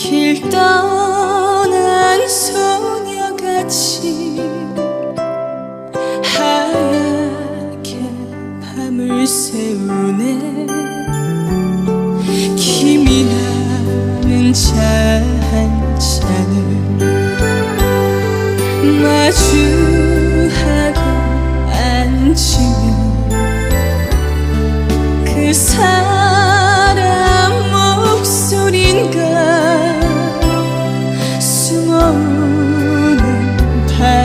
길 떠난 소녀같이 하얗게 밤을 새우네. 김이 나는 차 한 잔을 마주하고 앉으면 그 사람